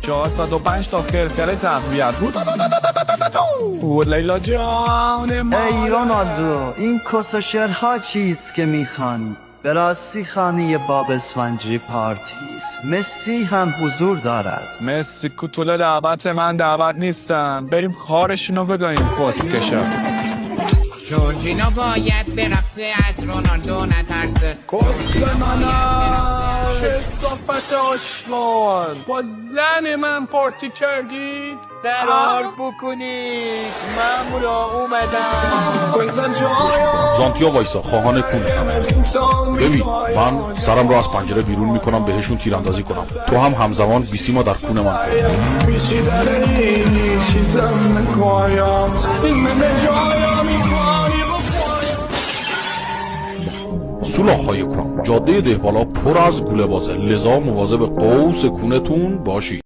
405 تا خرخره تقویت بود لیلا جان ما. ای رونالدو، این کسوشرها چیست که میخوانی؟ به راستی خانه باب اسفنجی پارتی است. مسی هم حضور دارد. مسی کوتوله دعوت من دعوت نیستم. بریم خارشونو بگایم کسکشا. جورجینو باید برقصه، از رونالدو نترسه. کس منم چه صفت آشغال با زن من پارتی کردید؟ قرار بکنید مامورا اومدن. زانتیا وایسا خواهان کونتم. ببین من سرم رو از پنجره بیرون میکنم بهشون تیراندازی کنم، تو هم همزمان بیسیما در کون من سولاخ‌های کرام. جاده دهبالا پر از گوله بازه، لذا مواظب قوس کونتون باشید.